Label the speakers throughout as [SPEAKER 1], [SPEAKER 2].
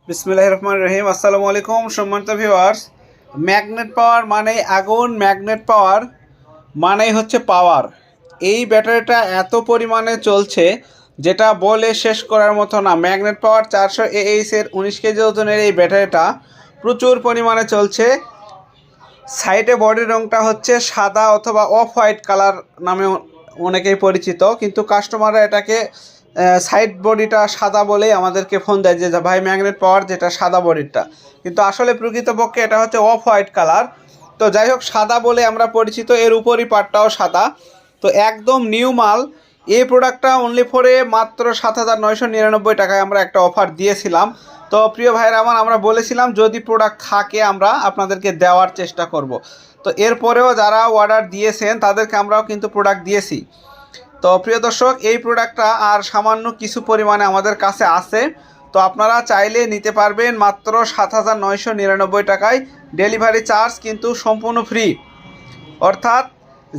[SPEAKER 1] বিসমিল্লাহির রহমানির রহিম। আসসালামু আলাইকুম সম্মানিত ভিউয়ার্স। ম্যাগনেট পাওয়ার মানেই আগুন, ম্যাগনেট পাওয়ার মানেই হচ্ছে পাওয়ার। এই ব্যাটারিটা এত পরিমাণে চলছে যেটা বলে শেষ করার মতো না। ম্যাগনেট পাওয়ার 400 AH-এর 19 কেজি ওজনের এই ব্যাটারিটা প্রচুর পরিমাণে চলছে। সাইডে বডির রঙটা হচ্ছে সাদা অথবা অফ হোয়াইট কালার নামে অনেকেই পরিচিত, কিন্তু কাস্টমাররা এটাকে সাইড বডিটা সাদা বলেই আমাদেরকে ফোন দেয় যে ভাই ম্যাগনেট পাওয়ার যেটা সাদা বডিটা, কিন্তু আসলে প্রকৃতপক্ষে এটা হচ্ছে অফ হোয়াইট কালার। তো যাই হোক, সাদা বলে আমরা পরিচিত, এর উপরই পার্টটাও সাদা। তো একদম নিউ মাল। এই প্রোডাক্টটা অনলি ফরে মাত্র 7,999 টাকায় আমরা একটা অফার দিয়েছিলাম। তো প্রিয় ভাইরা আমার, আমরা বলেছিলাম যদি প্রোডাক্ট থাকে আমরা আপনাদেরকে দেওয়ার চেষ্টা করব। তো এরপরেও যারা অর্ডার দিয়েছেন তাদেরকে আমরাও কিন্তু প্রোডাক্ট দিয়েছি। তো প্রিয় দর্শক, এই প্রোডাক্টটা আর সামান্য কিছু পরিমাণে আমাদের কাছে আছে। তো আপনারা চাইলে নিতে পারবেন মাত্র 7,999 টাকায়। ডেলিভারি চার্জ কিন্তু সম্পূর্ণ ফ্রি, অর্থাৎ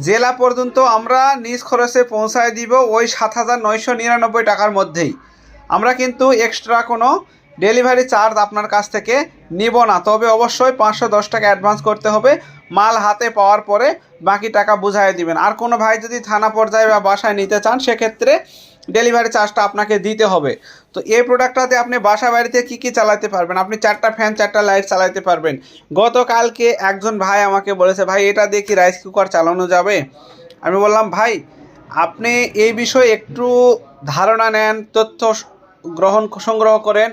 [SPEAKER 1] জেলা পর্যন্ত আমরা নিজ খরচে পৌঁছায় দিব ওই 7,999 টাকার মধ্যেই। আমরা কিন্তু এক্সট্রা কোনো ডেলিভারি চার্জ আপনার কাছ থেকে নিব না, তবে অবশ্যই 510 টাকা অ্যাডভান্স করতে হবে। মাল হাতে পাওয়ার পরে বাকি টাকা বুঝাই দিবেন। আর কোনো ভাই যদি থানা পর্যায়ে বা বাসায় নিতে চান সেক্ষেত্রে ডেলিভারি চার্জটা আপনাকে দিতে হবে। তো এই প্রোডাক্টটাতে আপনি বাসা বাড়িতে কী কী চালাতে পারবেন, আপনি 4টা ফ্যান 4টা লাইট চালাতে পারবেন। গতকালকে একজন ভাই আমাকে বলেছে, ভাই এটা দিয়ে কি রাইস কুকার চালানো যাবে? আমি বললাম, ভাই আপনি এই বিষয়ে একটু ধারণা নেন, তথ্য সংগ্রহ করেন,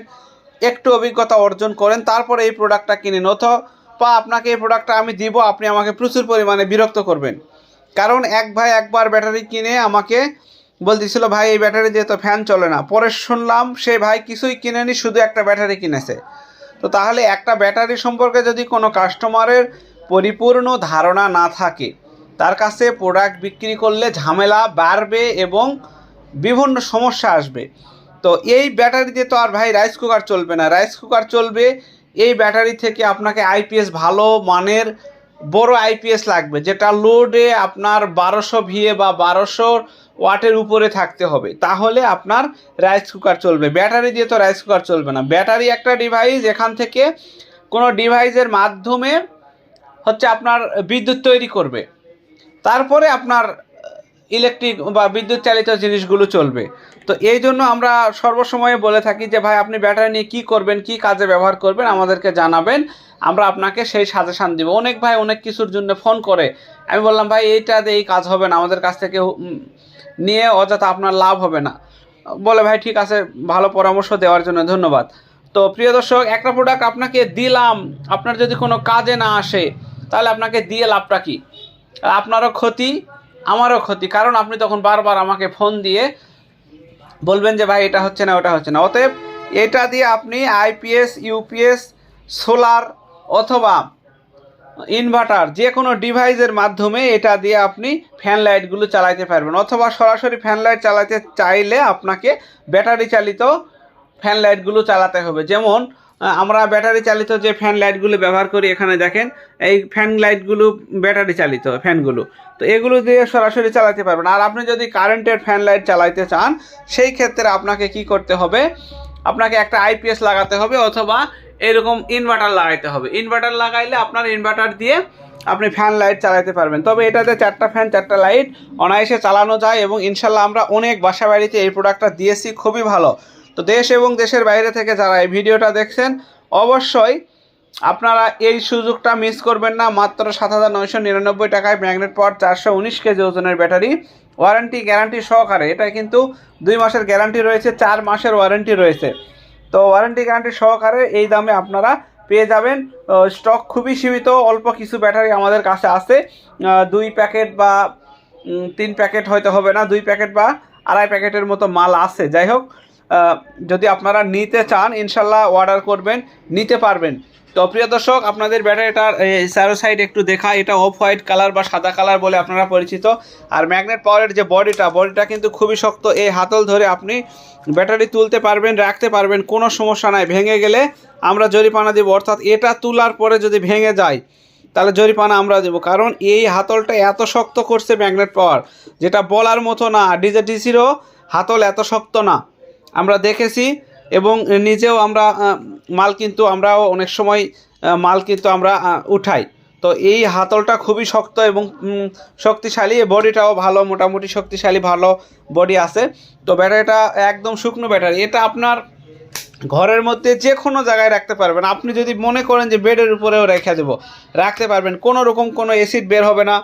[SPEAKER 1] একটু অভিজ্ঞতা অর্জন করেন, তারপরে এই প্রোডাক্টটা কিনেন। অথবা আপনাকে এই প্রোডাক্টটা আমি দিব, আপনি আমাকে প্রচুর পরিমাণে বিরক্ত করবেন। কারণ এক ভাই একবার ব্যাটারি কিনে আমাকে বলতেছিল, ভাই এই ব্যাটারি দিয়ে তো ফ্যান চলে না। পরে শুনলাম সে ভাই কিছুই কিনেনি, শুধু একটা ব্যাটারি কিনেছে। তো তাহলে একটা ব্যাটারি সম্পর্কে যদি কোনো কাস্টমারের পরিপূর্ণ ধারণা না থাকে, তার কাছে প্রোডাক্ট বিক্রি করলে ঝামেলা বাড়বে এবং বিভিন্ন সমস্যা আসবে। তো এই ব্যাটারি দিয়ে তো আর ভাই রাইস কুকার চলবে না। রাইস কুকার চলবে এই ব্যাটারি থেকে আপনাকে আইপিএস, ভালো মানের বড় আইপিএস লাগবে, যেটা লোডে আপনার 1200 ভিএ বা 1200 ওয়াটের উপরে থাকতে হবে, তাহলে আপনার রাইস কুকার চলবে। ব্যাটারি দিয়ে তো রাইস কুকার চলবে না। ব্যাটারি একটা ডিভাইস, এখান থেকে কোনো ডিভাইসের মাধ্যমে হচ্ছে আপনার বিদ্যুৎ তৈরি করবে, তারপরে আপনার ইলেকট্রিক বা বিদ্যুৎ চালিত জিনিসগুলো চলবে। তো এই জন্য আমরা সর্বসময় বলে থাকি যে ভাই আপনি ব্যাটারি নিয়ে কী করবেন, কী কাজে ব্যবহার করবেন, আমাদেরকে জানাবেন, আমরা আপনাকে সেই সাজেশান দিব। অনেক ভাই অনেক কিছুর জন্য ফোন করে, আমি বললাম ভাই এইটাতে এই কাজ হবে না, আমাদের কাছ থেকে নিয়ে অযথা আপনার লাভ হবে না। বলে ভাই ঠিক আছে, ভালো পরামর্শ দেওয়ার জন্য ধন্যবাদ। তো প্রিয় দর্শক, একটা প্রোডাক্ট আপনাকে দিলাম, আপনার যদি কোনো কাজে না আসে তাহলে আপনাকে দিয়ে লাভটা কী? আপনারও ক্ষতি, আমারও ক্ষতি, কারণ আপনি তখন বারবার আমাকে ফোন দিয়ে বলবেন যে ভাই এটা হচ্ছে না, ওটা হচ্ছে না। অতএব এটা দিয়ে আপনি আইপিএস, ইউপিএস, সোলার অথবা ইনভার্টার যে কোনো ডিভাইসের মাধ্যমে এটা দিয়ে আপনি ফ্যান লাইটগুলো চালাতে পারবেন। অথবা সরাসরি ফ্যান লাইট চালাতে চাইলে আপনাকে ব্যাটারি চালিত ফ্যান লাইটগুলো চালাতে হবে। যেমন আমরা ব্যাটারি চালিত যে ফ্যান লাইটগুলো ব্যবহার করি, এখানে দেখেন এই ফ্যান লাইটগুলো ব্যাটারি চালিত ফ্যানগুলো, তো এগুলো দিয়ে সরাসরি চালাতে পারবেন। আর আপনি যদি কারেন্টের ফ্যান লাইট চালাতে চান সেই ক্ষেত্রে আপনাকে কি করতে হবে, আপনাকে একটা আইপিএস লাগাতে হবে অথবা এরকম ইনভার্টার লাগাইতে হবে। ইনভার্টার লাগাইলে আপনার ইনভার্টার দিয়ে আপনি ফ্যান লাইট চালাতে পারবেন। তবে এটাতে 4টা ফ্যান 4টা লাইট অনায়াসে চালানো যায় এবং ইনশাল্লাহ আমরা অনেক বাসা বাড়িতে এই প্রোডাক্টটা দিয়েছি, খুবই ভালো। তো দেশ এবং দেশের বাইরে থেকে যারা এই ভিডিওটা দেখছেন অবশ্যই আপনারা এই সুযোগটা মিস করবেন না। মাত্র 7,999 টাকায় ম্যাগনেট পাওয়ার 419 কেজি ওজনের ব্যাটারি, ওয়ারেন্টি গ্যারান্টি সহকারে। এটা কিন্তু 2 মাসের গ্যারান্টি রয়েছে, 4 মাসের ওয়ারেন্টি রয়েছে। তো ওয়ারেন্টি গ্যারান্টি সহকারে এই দামে আপনারা পেয়ে যাবেন। স্টক খুবই সীমিত, অল্প কিছু ব্যাটারি আমাদের কাছে আছে। 2 প্যাকেট বা 3 প্যাকেট হয়তো হবে না, 2 প্যাকেট বা আড়াই প্যাকেটের মতো মাল আছে। যাই হোক, যদি আপনারা নিতে চান ইনশাল্লাহ অর্ডার করবেন, নিতে পারবেন। তো প্রিয় দর্শক, আপনাদের ব্যাটারিটার চারো সাইড একটু দেখা, এটা অফ হোয়াইট কালার বা সাদা কালার বলে আপনারা পরিচিত। আর ম্যাগনেট পাওয়ারের যে বডিটা কিন্তু খুবই শক্ত। এই হাতল ধরে আপনি ব্যাটারি তুলতে পারবেন, রাখতে পারবেন, কোনো সমস্যা নাই। ভেঙে গেলে আমরা জরিমানা দেব, অর্থাৎ এটা তোলার পরে যদি ভেঙে যায় তাহলে জরিমানা আমরা দেবো। কারণ এই হাতলটা এত শক্ত করছে ম্যাগনেট পাওয়ার, যেটা বলার মতো না। ডিসিরও হাতল এত শক্ত না, আমরা দেখেছি। এবং নিজেও আমরা মাল কিন্তু আমরাও অনেক সময় মাল কিন্তু আমরা উঠাই। তো এই হাতলটা খুবই শক্ত এবং শক্তিশালী, বডিটাও ভালো, মোটামুটি শক্তিশালী ভালো বডি আছে। তো ব্যাটারিটা একদম শুকনো ব্যাটারি, এটা আপনার ঘরের মধ্যে যে কোনো জায়গায় রাখতে পারবেন। আপনি যদি মনে করেন যে বেডের উপরেও রেখে দেবো, রাখতে পারবেন, কোনো রকম কোনো অ্যাসিড বের হবে না,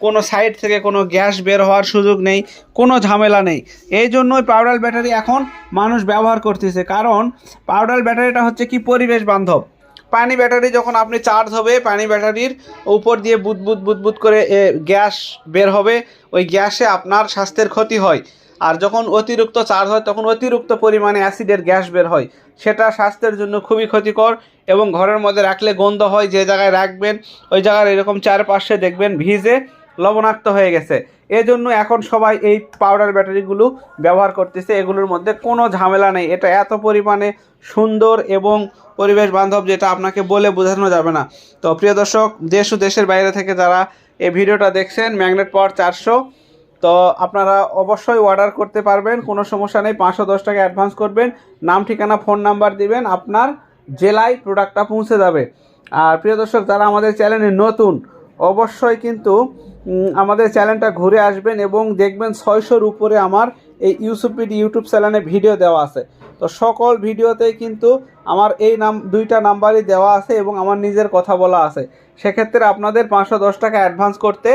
[SPEAKER 1] কোনো সাইড থেকে কোনো গ্যাস বের হওয়ার সুযোগ নেই, কোনো ঝামেলা নেই। এই জন্যই পাউডার ব্যাটারি এখন মানুষ ব্যবহার করতেছে, কারণ পাউডার ব্যাটারিটা হচ্ছে কি পরিবেশ বান্ধব। পানি ব্যাটারি যখন আপনি চার্জ হবে, পানি ব্যাটারির উপর দিয়ে বুদবুদ করে গ্যাস বের হবে, ওই গ্যাসে আপনার স্বাস্থ্যের ক্ষতি হয়। আর যখন অতিরিক্ত চার্জ হয় তখন অতিরিক্ত পরিমাণে অ্যাসিডের গ্যাস বের হয়, সেটা স্বাস্থ্যের জন্য খুবই ক্ষতিকর। এবং ঘরের মধ্যে রাখলে গন্ধ হয়, যে জায়গায় রাখবেন ওই জায়গার এরকম চারপাশে দেখবেন ভিজে লবণাক্ত হয়ে গেছে। এজন্য এখন সবাই এই পাউডার ব্যাটারিগুলো ব্যবহার করতেছে, এগুলোর মধ্যে কোনো ঝামেলা নেই। এটা এত পরিমাণে সুন্দর এবং পরিবেশ বান্ধব যেটা আপনাকে বলে বোঝানো যাবে না। তো প্রিয় দর্শক, দেশ ও দেশের বাইরে থেকে যারা এই ভিডিওটা দেখছেন, ম্যাগনেট পাওয়ার 400, তো আপনারা অবশ্যই অর্ডার করতে পারবেন, কোনো সমস্যা নেই। 510 টাকা অ্যাডভান্স করবেন, নাম ঠিকানা ফোন নাম্বার দিবেন, আপনার জেলায় প্রোডাক্টটা পৌঁছে যাবে। আর প্রিয় দর্শক, যারা আমাদের চ্যানেলে নতুন, অবশ্যই কিন্তু আমাদের চ্যানেলটা ঘুরে আসবেন এবং দেখবেন 600-র উপরে আমার এই ইউটিউব চ্যানেলে ভিডিও দেওয়া আছে। তো সকল ভিডিওতেই কিন্তু আমার এই দুইটা নাম্বারই দেওয়া আছে এবং আমার নিজের কথা বলা আছে। সেক্ষেত্রে আপনাদের 510 টাকা অ্যাডভান্স করতে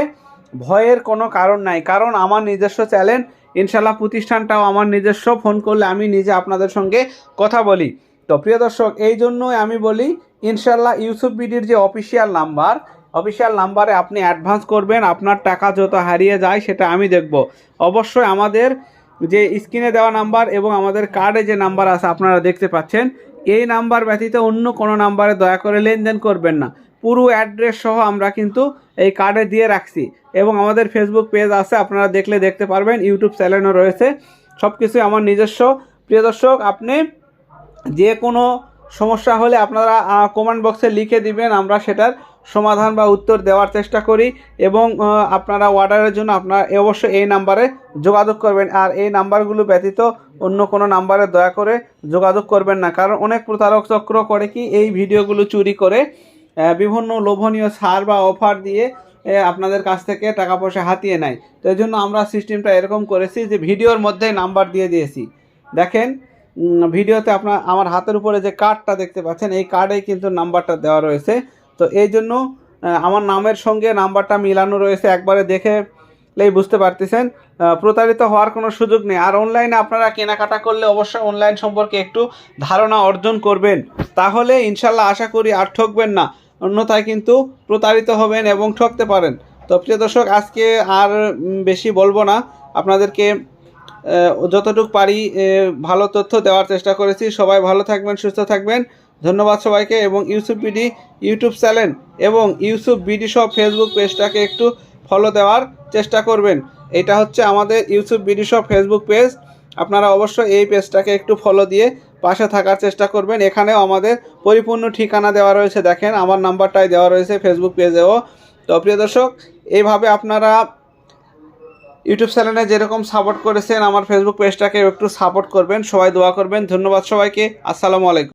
[SPEAKER 1] ভয়ের কোনো কারণ নাই, কারণ আমার নিজস্ব চ্যানেল, ইনশাল্লাহ প্রতিষ্ঠানটাও আমার নিজস্ব। ফোন করলে আমি নিজে আপনাদের সঙ্গে কথা বলি। তো প্রিয় দর্শক, এই জন্যই আমি বলি, ইনশাল্লাহ ইউসুফ বিডির যে অফিসিয়াল নাম্বারে আপনি অ্যাডভান্স করবেন। আপনার টাকা যত হারিয়ে যায় সেটা আমি দেখব। অবশ্যই আমাদের যে স্ক্রিনে দেওয়া নাম্বার এবং আমাদের কার্ডে যে নাম্বার আছে আপনারা দেখতে পাচ্ছেন, এই নাম্বার ব্যতীত অন্য কোনো নাম্বারে দয়া করে লেনদেন করবেন না। পুরো অ্যাড্রেস সহ আমরা কিন্তু এই কার্ডে দিয়ে রাখছি এবং আমাদের ফেসবুক পেজ আছে, আপনারা দেখতে পারবেন, ইউটিউব চ্যানেলও রয়েছে, সব কিছুই আমার নিজস্ব। প্রিয় দর্শক, আপনি যে কোনো সমস্যা হলে আপনারা কমেন্ট বক্সে লিখে দিবেন, আমরা সেটার সমাধান বা উত্তর দেওয়ার চেষ্টা করি। এবং আপনারা অর্ডারের জন্য আপনারা অবশ্যই এই নাম্বারে যোগাযোগ করবেন। আর এই নাম্বারগুলো ব্যতীত অন্য কোনো নাম্বারে দয়া করে যোগাযোগ করবেন না, কারণ অনেক প্রতারক চক্র করে কি এই ভিডিওগুলো চুরি করে বিভিন্ন লোভনীয় ছাড় বা অফার দিয়ে আপনাদের কাছ থেকে টাকা পয়সা হাতিয়ে নেয়। তো এই জন্য আমরা সিস্টেমটা এরকম করেছি যে ভিডিওর মধ্যেই নাম্বার দিয়ে দিয়েছি। দেখেন ভিডিওতে আমার হাতের উপরে যে কার্ডটা দেখতে পাচ্ছেন, এই কার্ডেই কিন্তু নাম্বারটা দেওয়া রয়েছে। তো এই জন্য আমার নামের সঙ্গে নাম্বারটা মিলানো রয়েছে, একবারে দেখলেই বুঝতে পারতেছেন। প্রতারিত হওয়ার কোনো সুযোগ নেই। আর অনলাইনে আপনারা কেনাকাটা করলে অবশ্যই অনলাইন সম্পর্কে একটু ধারণা অর্জন করবেন, তাহলে ইনশাল্লাহ আশা করি আর ঠকবেন না, অন্যথায় কিন্তু প্রতারিত হবেন এবং ঠকতে পারেন। তো প্রিয় দর্শক, আজকে আর বেশি বলবো না, আপনাদেরকে যতটুকু পারি ভালো তথ্য দেওয়ার চেষ্টা করেছি। সবাই ভালো থাকবেন, সুস্থ থাকবেন, ধন্যবাদ সবাইকে। এবং ইউসুফ বিডি ইউটিউব চ্যানেল এবং ইউসুফ বিডি সব ফেসবুক পেজটাকে একটু ফলো দেওয়ার চেষ্টা করবেন। এটা হচ্ছে আমাদের ইউসুফ বিডি সব ফেসবুক পেজ, আপনারা অবশ্যই এই পেজটাকে একটু ফলো দিয়ে পাশে থাকার চেষ্টা করবেন। এখানেও আমাদের পরিপূর্ণ ঠিকানা দেওয়া রয়েছে, দেখেন আমার নাম্বারটাই দেওয়া রয়েছে ফেসবুক পেজেও। তো প্রিয় দর্শক, এইভাবে আপনারা ইউটিউব চ্যানেলে যেরকম সাপোর্ট করেছেন আমার ফেসবুক পেজটাকে একটু সাপোর্ট করবেন। সবাই দোয়া করবেন। ধন্যবাদ সবাইকে। আসসালামু আলাইকুম।